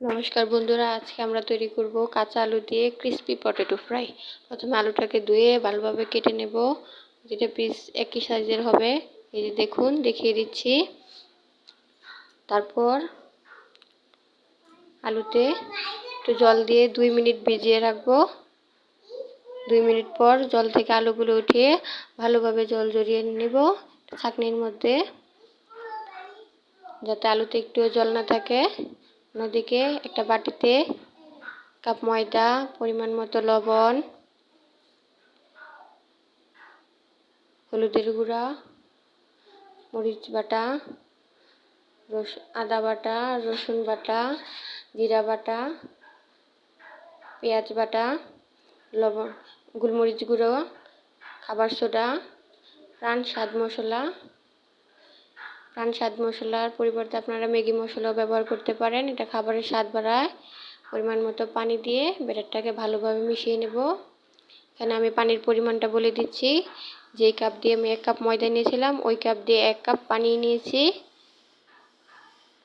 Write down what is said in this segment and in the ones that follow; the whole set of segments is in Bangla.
নমস্কার বন্ধুরা, আজকে আমরা তৈরি করব কাঁচা আলু দিয়ে ক্রিস্পি পটেটো ফ্রাই। প্রথমে আলুটাকে ধুয়ে ভালোভাবে কেটে নেব, যেটা পিস একই সাইজের হবে। এই যে দেখুন, দেখিয়ে দিচ্ছি। তারপর আলুতে একটু জল দিয়ে 2 মিনিট ভিজিয়ে রাখবো। 2 মিনিট পর জল থেকে আলুগুলো উঠিয়ে ভালোভাবে জল ঝরিয়ে নেব ছাঁকনির মধ্যে, যাতে আলুতে একটুও জল না থাকে। অন্যদিকে একটা বাটিতে কাপ ময়দা, পরিমাণ মতো লবণ, হলুদের গুঁড়া, মরিচ বাটা, আদা বাটা, রসুন বাটা, জিরা বাটা, পেঁয়াজ বাটা, লবণ, গোলমরিচ গুঁড়ো, খাবার সোডা, প্রাণ স্বাদ মশলার পরিবর্তে আপনারা ম্যাগি মশলাও ব্যবহার করতে পারেন। এটা খাবারের স্বাদ বাড়ায়। পরিমাণ মতো পানি দিয়ে ব্যাটারটাকে ভালোভাবে মিশিয়ে নেব। এখানে আমি পানির পরিমাণটা বলে দিচ্ছি। যেই কাপ দিয়ে আমি 1 কাপ ময়দা নিয়েছিলাম, ওই কাপ দিয়ে 1 কাপ পানি নিয়েছি।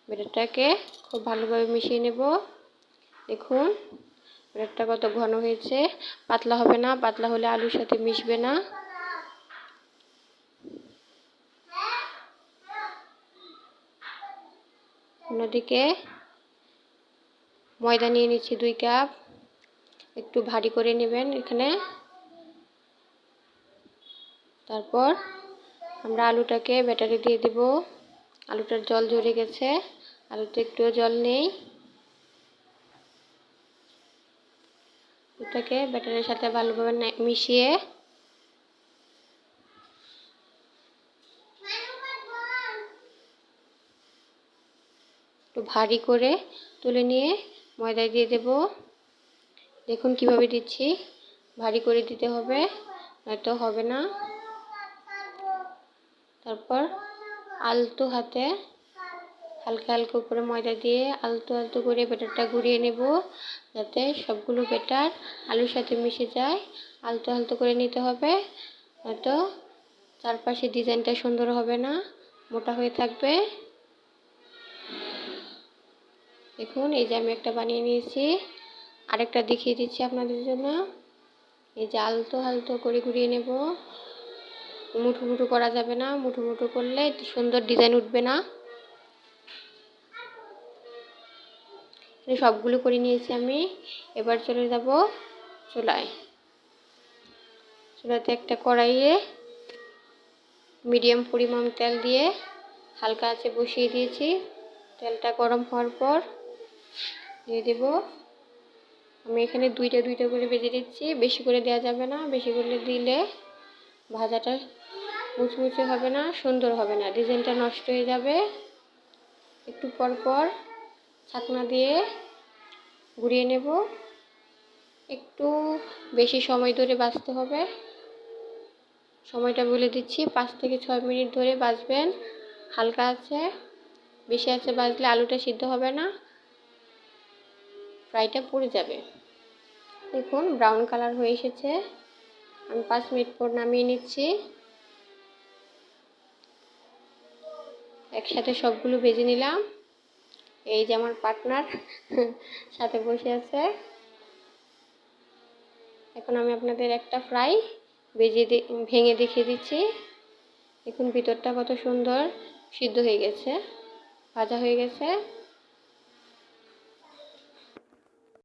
ব্যাটারটাকে খুব ভালোভাবে মিশিয়ে নেব। দেখুন ব্যাটারটা কত ঘন হয়েছে। পাতলা হবে না, পাতলা হলে আলুর সাথে মিশবে না। অন্যদিকে ময়দা নিয়ে নিচ্ছি 2 কাপ। একটু ভারী করে নেবেন এখানে। তারপর আমরা আলুটাকে ব্যাটারে দিয়ে দেব। আলুটার জল ঝরে গেছে, আলুতে একটুও জল নেই। এটাকে ব্যাটারের সাথে ভালোভাবে মিশিয়ে একটু ভারী করে তুলে নিয়ে ময়দায় দিয়ে দেব। দেখুন কিভাবে দিচ্ছি, ভারী করে দিতে হবে, নয়তো হবে না। তারপর আলতো হাতে হালকা হালকা করে ময়দা দিয়ে আলতো আলতো করে ব্যাটারটা ঘুরিয়ে নেব, যাতে সবগুলো ব্যাটার আলুর সাথে মিশে যায়। আলতো আলতো করে নিতে হবে, নয়তো চারপাশে ডিজাইনটা সুন্দর হবে না, মোটা হয়ে থাকবে। দেখুন এই যে আমি একটা বানিয়ে নিয়েছি, আরেকটা দেখিয়ে দিচ্ছি আপনাদের জন্য। এই যে আলতো আলতো করে ঘুরিয়ে নেব। মুঠো মুঠো করা যাবে না, মুঠো মুঠো করলে সুন্দর ডিজাইন উঠবে না। সবগুলো করে নিয়েছি আমি। এবার চলে যাব চুলাতে একটা কড়াইয়ে মিডিয়াম পরিমাণ তেল দিয়ে হালকা আঁচে বসিয়ে দিয়েছি। তেলটা গরম হওয়ার পর দিয়ে দেব। আমি এখানে দুইটা করে ভেজে দিচ্ছি, বেশি করে দেওয়া যাবে না। বেশি করে দিলে ভাজাটা মুচমুচে হবে না, সুন্দর হবে না, ডিজাইনটা নষ্ট হয়ে যাবে। একটু পর পর ছাকনা দিয়ে ঘুরিয়ে নেব। একটু বেশি সময় ধরে ভাজতে হবে। সময়টা বলে দিচ্ছি, 5 থেকে 6 মিনিট ধরে ভাজবেন হালকা আছে। বেশি আছে ভাজলে আলুটা সিদ্ধ হবে না, ফ্রাইটা পুড়ে যাবে। দেখুন ব্রাউন কালার হয়ে এসেছে। আমি 5 মিনিট পর নামিয়ে নিচ্ছি। একসাথে সবগুলো ভেজে নিলাম। এই যে আমার পার্টনার সাথে বসে আছে। এখন আমি আপনাদের একটা ফ্রাই ভেঙে দেখিয়ে দিচ্ছি। দেখুন ভিতরটা কত সুন্দর সিদ্ধ হয়ে গেছে, ভাজা হয়ে গেছে।